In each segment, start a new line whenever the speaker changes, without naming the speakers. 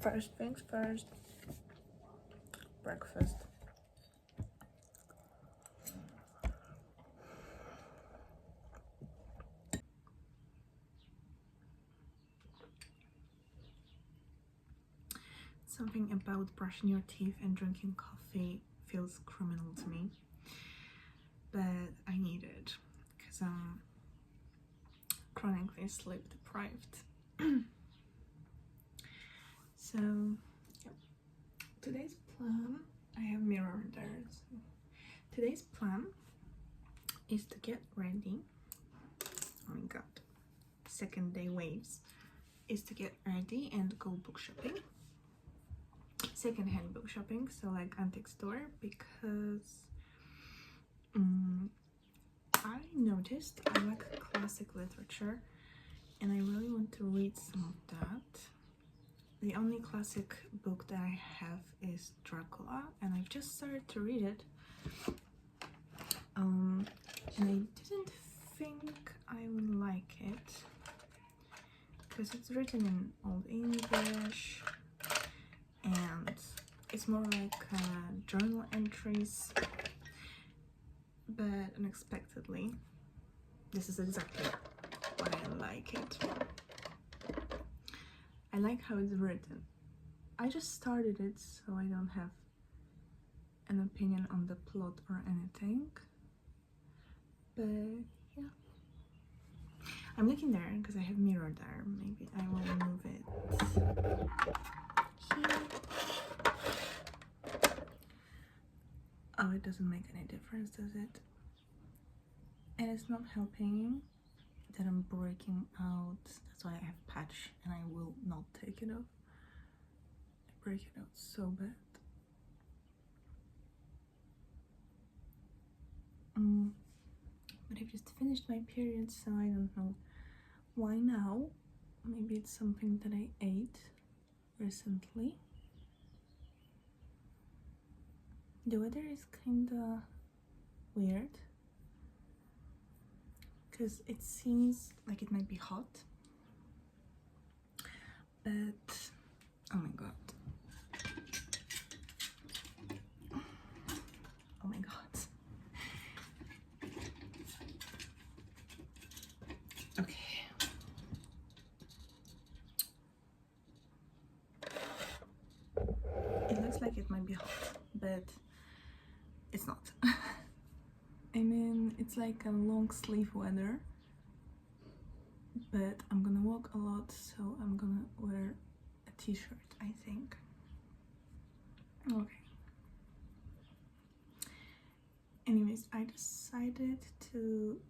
First things first, breakfast. Something about brushing your teeth and drinking coffee feels criminal to me, but I need it because I'm chronically sleep deprived. So yeah. Today's plan, I have mirror there. So today's plan is to get ready. Oh my god, second day waves. Is to get ready and go book shopping. Second-hand book shopping, so like antique store, because I noticed I like classic literature and I really want to read some of that. The only classic book that I have is Dracula, and I've just started to read it. And I didn't think I would like it because it's written in Old English and it's more like journal entries, but unexpectedly this is exactly why I like it. I like how it's written. I just started it, so I don't have an opinion on the plot or anything, but yeah, I'm looking there because I have mirror there. Maybe I will move it here. Oh, it doesn't make any difference, does it? And it's not helping that I'm breaking out. That's why I have patch and I will not take it off. I break it out so bad. But I've just finished my period, so I don't know why now. Maybe it's something that I ate recently. The weather is kinda weird because it seems like it might be hot, but oh my god. Oh my god. Okay. It looks like it might be hot, but it's not. I mean, it's like a long sleeve weather, but I'm gonna walk a lot, so I'm gonna wear a t-shirt, I think. Okay. Anyways, I decided to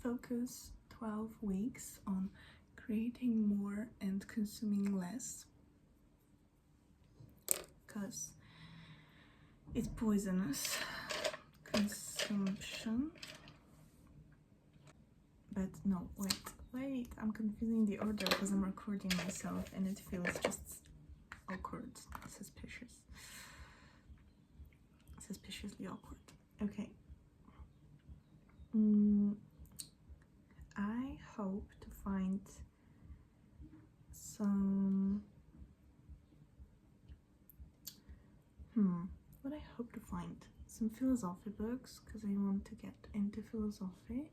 focus 12 weeks on creating more and consuming less, because it's poisonous consumption. But no, wait, I'm confusing the order because I'm recording myself and it feels just awkward, suspiciously awkward. Okay. I hope to find some what I hope to find some philosophy books because I want to get into philosophy,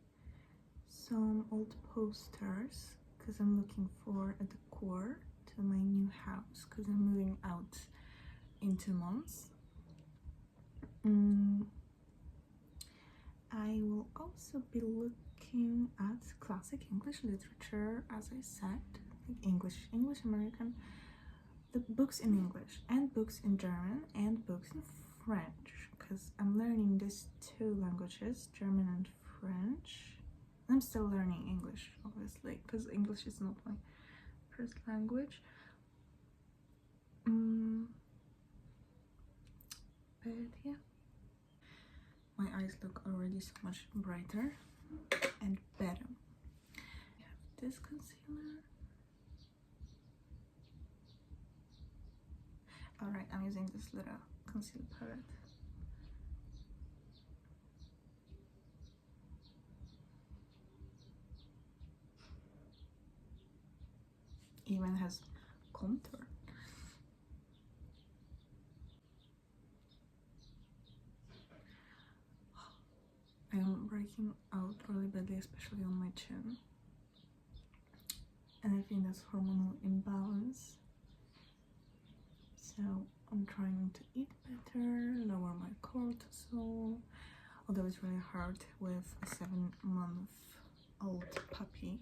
some old posters because I'm looking for a decor to my new house because I'm moving out in 2 months. I will also be looking at classic English literature, as I said, like English American, the books in English and books in German and books in French, because I'm learning these 2 languages, German and French. I'm still learning English, obviously, because English is not my first language. But yeah, my eyes look already so much brighter and better. I have this concealer. Alright, I'm using this little concealer palette. Even has contour. I am breaking out really badly, especially on my chin. And I think that's hormonal imbalance. So I'm trying to eat better, lower my cortisol. Although it's really hard with a 7-month-old puppy.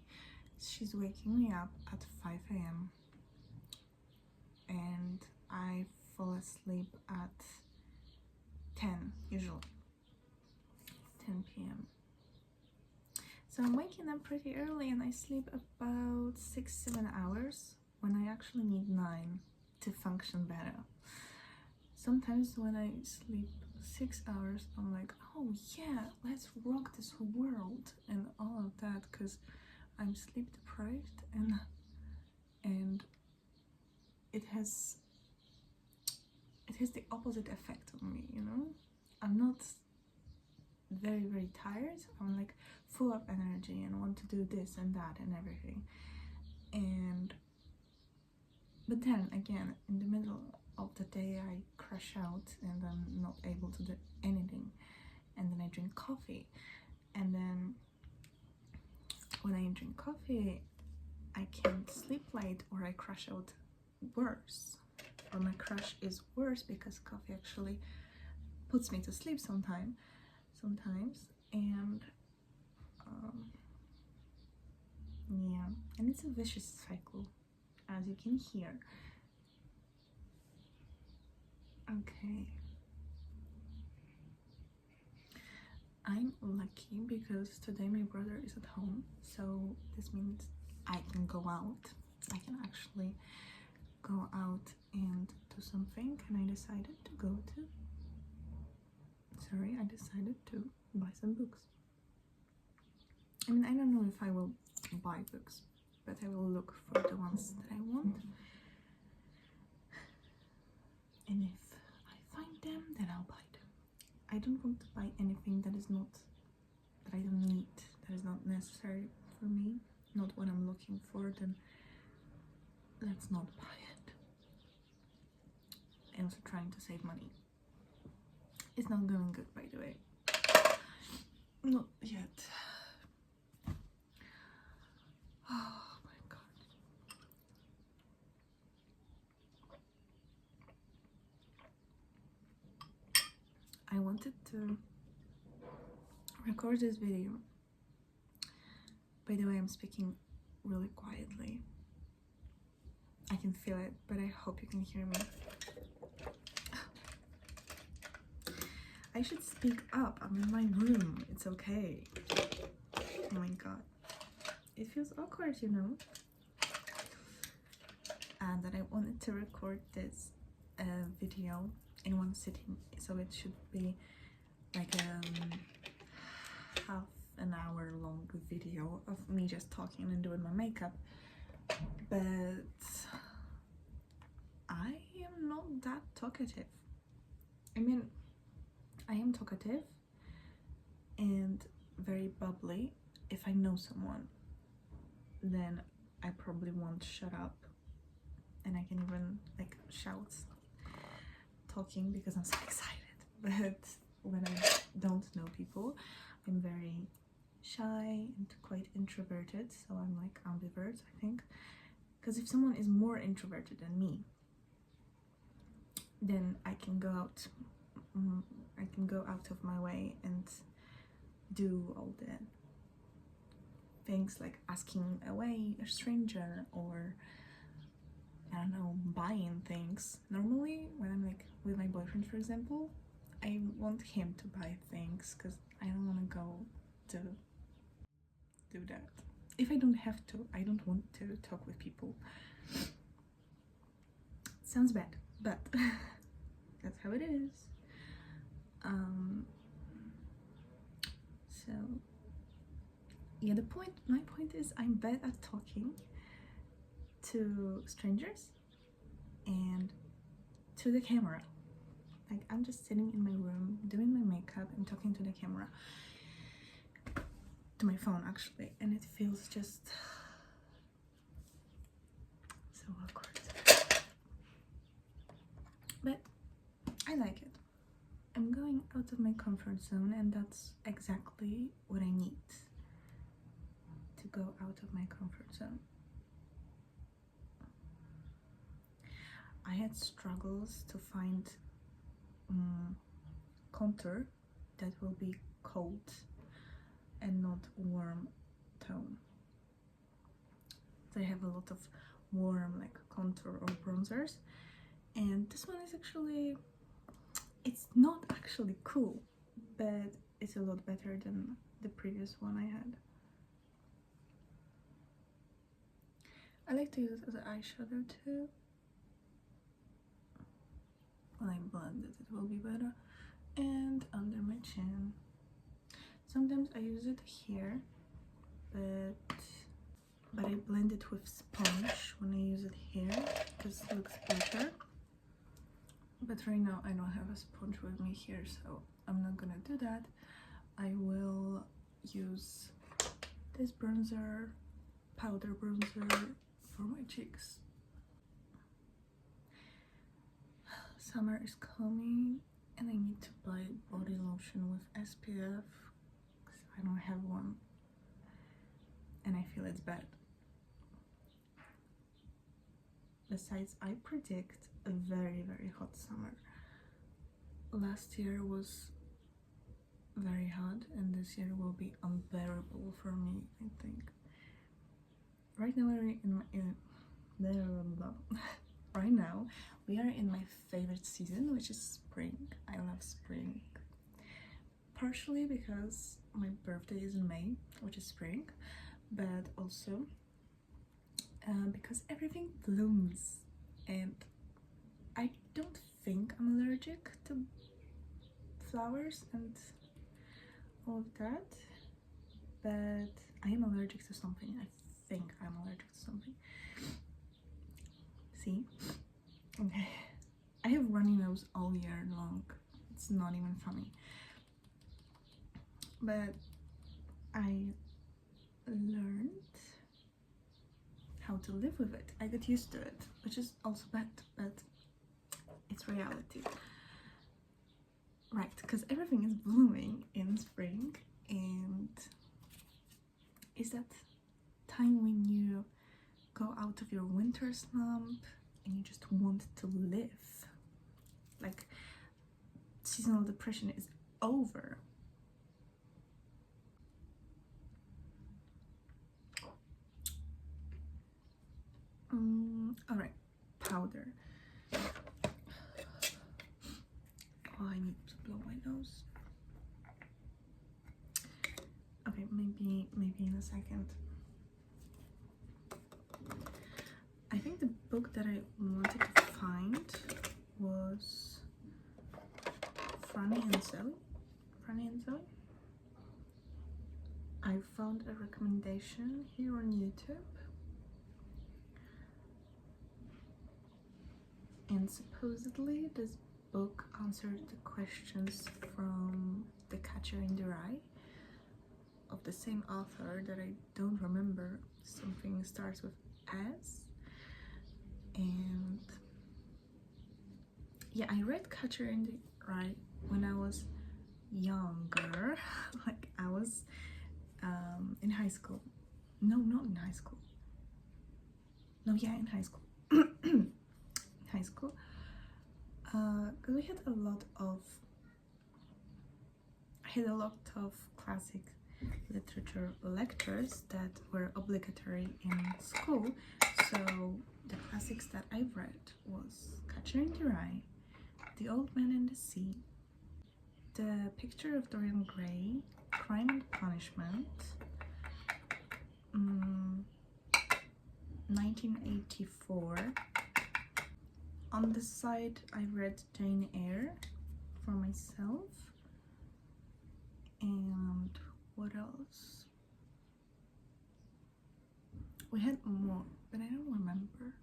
She's waking me up at 5 a.m. and I fall asleep at 10 usually. 10 p.m. So I'm waking up pretty early and I sleep about 6-7 hours when I actually need 9 to function better. Sometimes when I sleep 6 hours, I'm like, oh yeah, let's rock this world and all of that, because I'm sleep deprived and it has the opposite effect on me, you know? I'm not very tired. I'm like full of energy and want to do this and that and everything. But then again, in the middle of the day, I crash out and I'm not able to do anything. And then I drink coffee. And then when I drink coffee, I can't sleep late, or I crash out worse. Or my crash is worse because coffee actually puts me to sleep sometimes. And yeah, and it's a vicious cycle, as you can hear. Okay, I'm lucky because today my brother is at home, so this means I can go out. I can actually go out and do something, and I decided to buy some books. I mean, I don't know if I will buy books, but I will look for the ones that I want. And if I find them, then I'll buy them. I don't want to buy anything that I don't need, that is not necessary for me, not what I'm looking for, then let's not buy it. I'm also trying to save money. It's not going good, by the way. Not yet. Oh my god. I wanted to record this video. By the way, I'm speaking really quietly. I can feel it, but I hope you can hear me. I should speak up. I'm in my room. It's okay. Oh my god. It feels awkward, you know? And that I wanted to record this video in one sitting, so it should be like half an hour long video of me just talking and doing my makeup. But I am not that talkative. I mean, I am talkative and very bubbly. If I know someone, then I probably won't shut up, and I can even like shout talking because I'm so excited. But when I don't know people, I'm very shy and quite introverted, so I'm like ambivert, I think, because if someone is more introverted than me, then I can go out of my way and do all the things like asking away a stranger, or I don't know, buying things. Normally when I'm like with my boyfriend, for example, I want him to buy things because I don't want to go to do that. If I don't have to, I don't want to talk with people. Sounds bad, but that's how it is. So yeah, my point is I'm bad at talking to strangers and to the camera. Like, I'm just sitting in my room doing my makeup and talking to the camera, to my phone actually, and it feels just so awkward. but I like it. I'm going out of my comfort zone, and that's exactly what I need to go out of my comfort zone. I had struggles to find contour that will be cold and not warm tone. They have a lot of warm like contour or bronzers, and this one is actually, it's not actually cool, but it's a lot better than the previous one I had. I like to use it as an eyeshadow too. When I blend it, it will be better. And under my chin. Sometimes I use it here, but I blend it with sponge when I use it here because it looks better. But right now I don't have a sponge with me here, so I'm not gonna do that. I will use this bronzer, powder bronzer, for my cheeks. Summer is coming and I need to buy body lotion with SPF because I don't have one and I feel it's bad. Besides, I predict a very hot summer. Last year was very hot and this year will be unbearable for me, I think. Right now we're right now we are in my favorite season, which is spring. I love spring, partially because my birthday is in May, which is spring, but also because everything blooms, and I don't think I'm allergic to flowers and all of that, but I am allergic to something. I think I'm allergic to something. See? Okay. I have runny nose all year long. It's not even funny. But I learned how to live with it. I got used to it, which is also bad, but it's reality. Right, because everything is blooming in spring, and is that time when you go out of your winter slump and you just want to live. Like, seasonal depression is over. Alright, powder. Oh, I need to blow my nose. Okay, maybe in a second. I think the book that I wanted to find was Franny and Zoe. I found a recommendation here on YouTube, and supposedly this book answered the questions from The Catcher in the Rye of the same author that I don't remember. Something starts with S. And yeah, I read Catcher in the Rye when I was younger. Like, I was in high school. No, not in high school. No, yeah, in high school. High school. Because I had a lot of classic literature lectures that were obligatory in school. So the classics that I read was Catcher in the Rye, The Old Man and the Sea, The Picture of Dorian Gray, Crime and Punishment, 1984. On the side, I read Jane Eyre for myself. And what else? We had more, but I don't remember.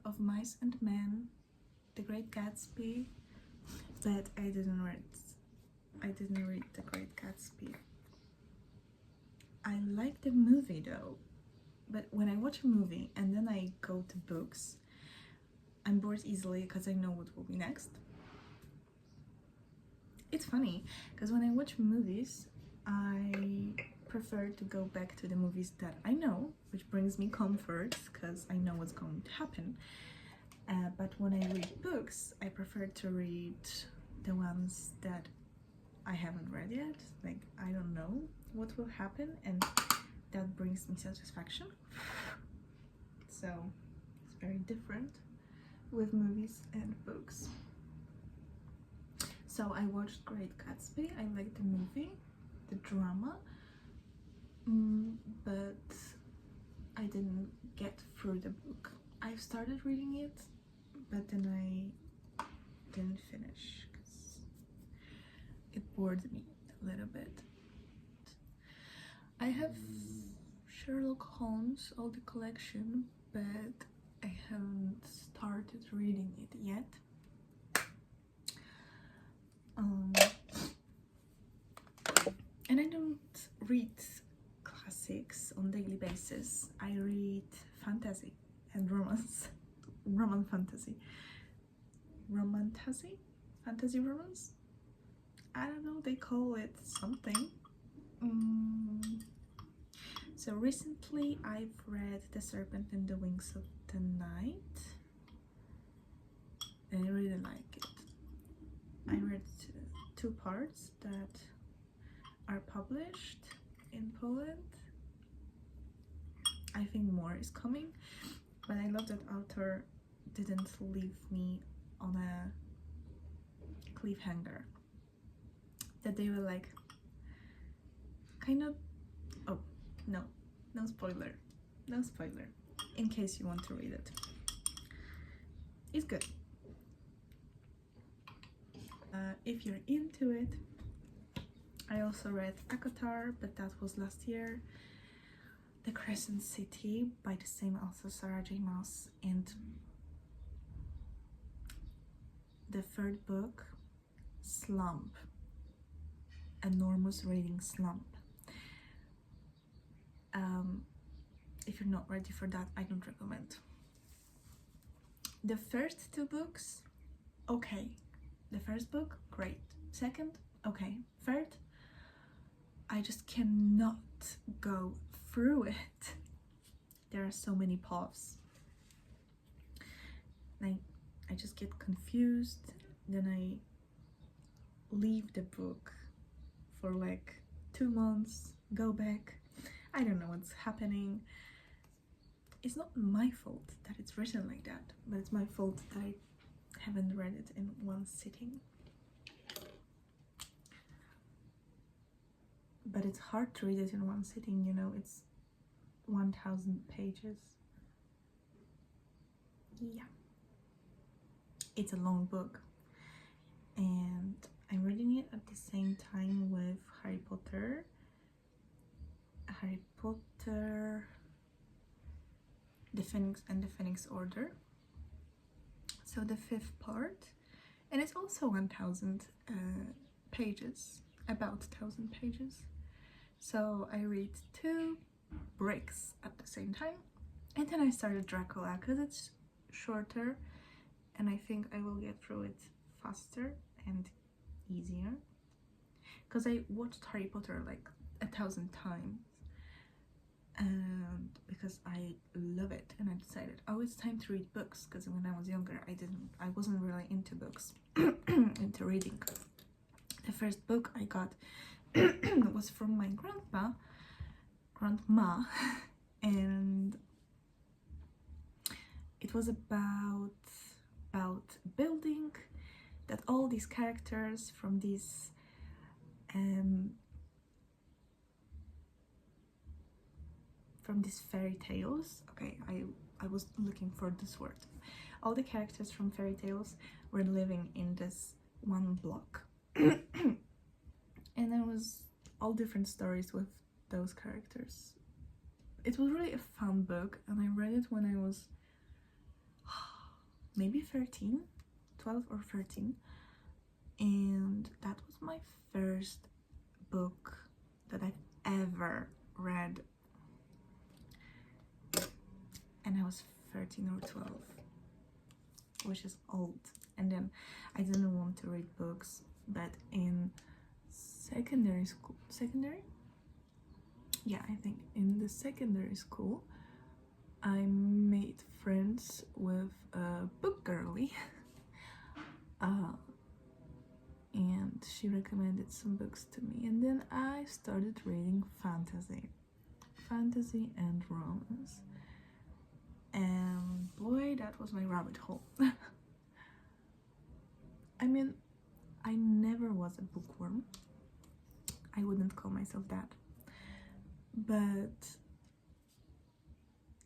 Of Mice and Men, The Great Gatsby, but I didn't read The Great Gatsby. I like the movie though, but when I watch a movie and then I go to books, I'm bored easily because I know what will be next. It's funny because when I watch movies, I prefer to go back to the movies that I know, which brings me comfort because I know what's going to happen. But when I read books, I prefer to read the ones that I haven't read yet. Like, I don't know what will happen, and that brings me satisfaction. So it's very different with movies and books. So I watched Great Gatsby. I liked the movie, the drama, but I didn't get through the book. I started reading it, but then I didn't finish because it bored me a little bit. I have Sherlock Holmes, all the collection, but I haven't started reading it yet. And I don't read classics on daily basis. I read fantasy and romance. Fantasy romance? I don't know, they call it something. So recently I've read The Serpent and the Wings of the Night, and I really like it. I read 2 parts that are published in Poland. I think more is coming, but I love that author didn't leave me on a cliffhanger, that they were like kind of, oh no spoiler, in case you want to read it. It's good. If you're into it, I also read Akatar, but that was last year. The Crescent City by the same author, Sarah J. Maas, and the 3rd book, Slump, enormous reading slump. If you're not ready for that, I don't recommend. The first 2 books, okay. The first book, great. Second, okay. Third, I just cannot go through it. There are so many paths. I just get confused, then I leave the book for like 2 months, go back. I don't know what's happening. It's not my fault that it's written like that, but it's my fault that I haven't read it in one sitting. But it's hard to read it in one sitting, you know, it's 1000 pages. Yeah. It's a long book. And I'm reading it at the same time with Harry Potter, The Phoenix and the Phoenix Order. So the 5th part, and it's also 1000 pages, about 1000 pages. So I read 2 bricks at the same time, and then I started Dracula because it's shorter, and I think I will get through it faster and easier. Because I watched Harry Potter like 1000 times, and because I love it, and I decided, oh, it's time to read books, because when I was younger I wasn't really into books, into reading. The first book I got was from my grandma, and it was about building, that all these characters from these fairy tales. Okay, I was looking for this word. All the characters from fairy tales were living in this one block. And there was all different stories with those characters. It was really a fun book, and I read it when I was maybe 12 or 13, and that was my first book that I've ever read 13 or 12, which is old. And then I didn't want to read books, but in secondary school, yeah, I think in the secondary school, I made friends with a book girly. And she recommended some books to me, and then I started reading fantasy and romance, and boy, that was my rabbit hole. I mean, I never was a bookworm. I wouldn't call myself that, but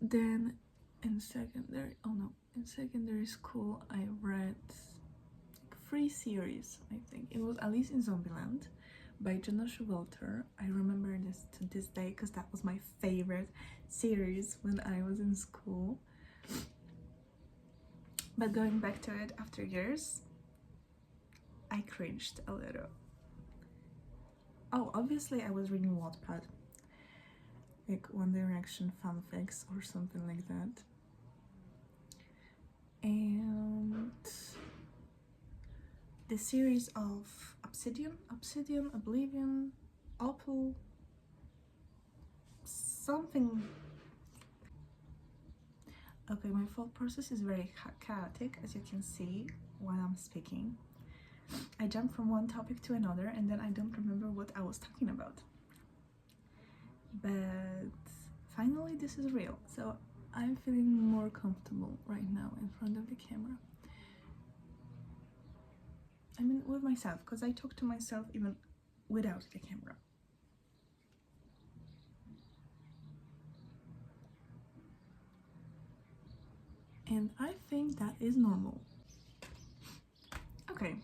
then in secondary school I read 3 series. I think it was Alice in Zombieland by Jonas Walter. I remember this to this day because that was my favorite series when I was in school. But going back to it after years, I cringed a little. Oh, obviously I was reading Wattpad, like One Direction fanfics or something like that. And the series of Obsidian, Oblivion, Opal, something. Okay, my thought process is very chaotic, as you can see while I'm speaking. I jump from one topic to another and then I don't remember what I was talking about. But finally this is real, so I'm feeling more comfortable right now in front of the camera. I mean, with myself, because I talk to myself even without the camera. And I think that is normal. Okay,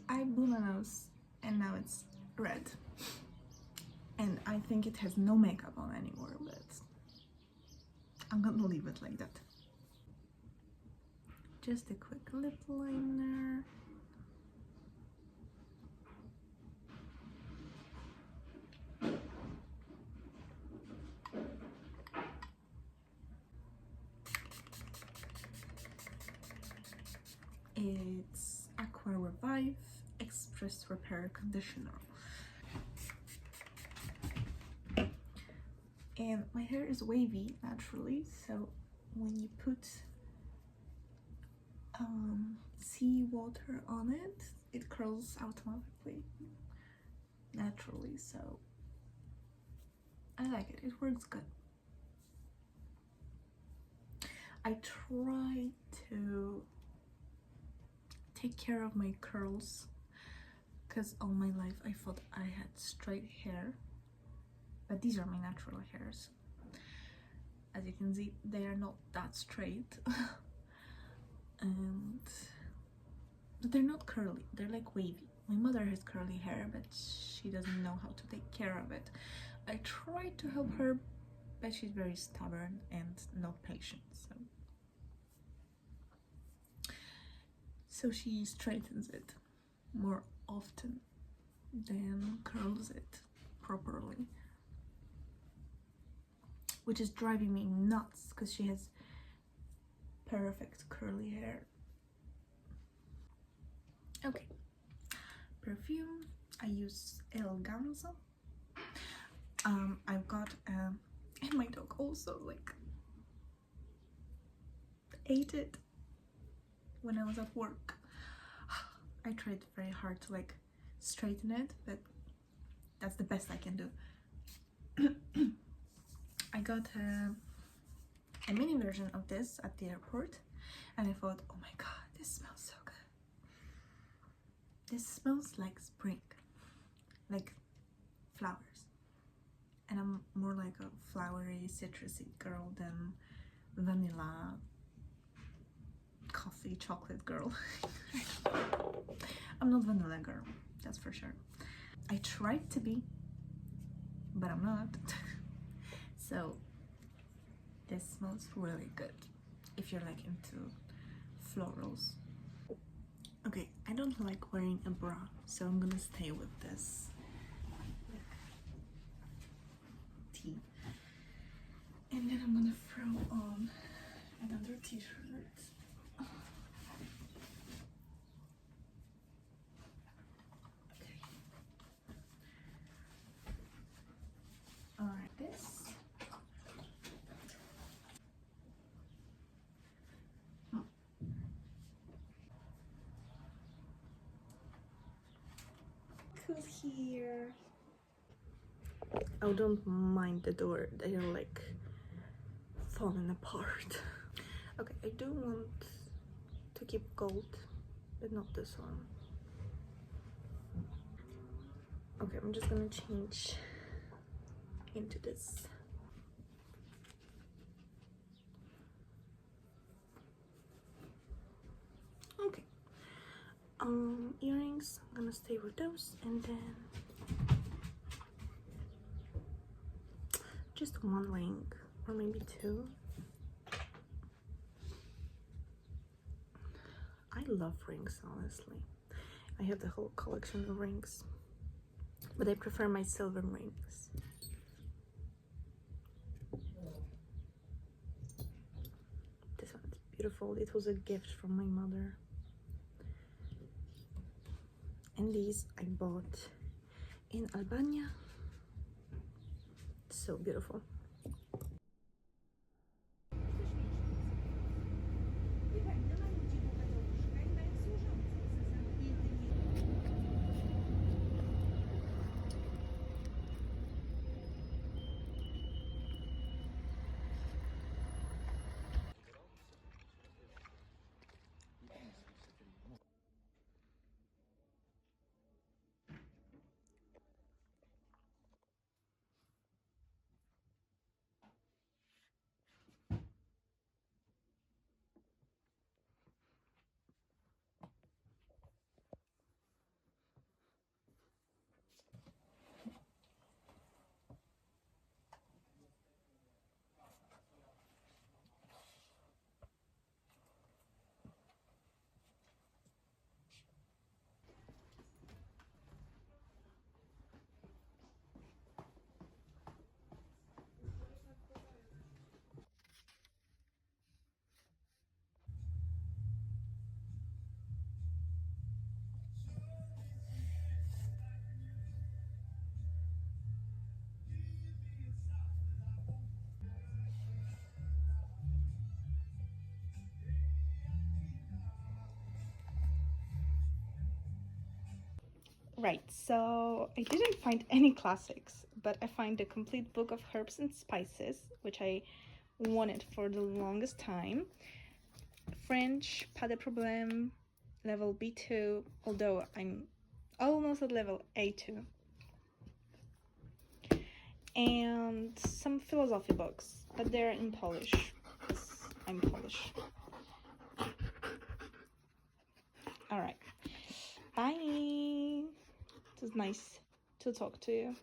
I blew my nose and now it's red. And I think it has no makeup on anymore, but I'm gonna leave it like that. Just a quick lip liner. It's Aqua Revive Express Repair Conditioner. And my hair is wavy naturally, so when you put seawater on it, it curls automatically, naturally, so I like it. It works good. I try to take care of my curls because all my life I thought I had straight hair, but these are my natural hairs. As you can see, they are not that straight. But they're not curly, they're like wavy. My mother has curly hair, but she doesn't know how to take care of it. I try to help her, but she's very stubborn and not patient, so she straightens it more often than curls it properly, which is driving me nuts because she has perfect curly hair. Okay, perfume, I use Eleganza. I've got and my dog also like ate it when I was at work. I tried very hard to like straighten it, but that's the best I can do. I got a mini version of this at the airport and I thought, oh my god, this smells so good. This smells like spring, like flowers, and I'm more like a flowery, citrusy girl than vanilla, coffee, chocolate girl. I'm not vanilla girl, that's for sure. I tried to be, but I'm not. So this smells really good if you're like into florals. Okay, I don't like wearing a bra, so I'm gonna stay with this tee. And then I'm gonna throw on another t-shirt. Okay. Alright, this. Cool here. I don't mind the door, they are like falling apart. Okay, I do want to keep gold, but not this one. Okay, I'm just gonna change into this. Okay. Earrings, I'm gonna stay with those, and then just one ring, or maybe two. I love rings, honestly. I have the whole collection of rings, but I prefer my silver rings. This one's beautiful. It was a gift from my mother. And these I bought in Albania. So beautiful. Right, so I didn't find any classics, but I find a complete book of herbs and spices, which I wanted for the longest time. French, pas de problème, level B2, although I'm almost at level A2. And some philosophy books, but they're in Polish, because I'm Polish. Alright, bye! It was nice to talk to you.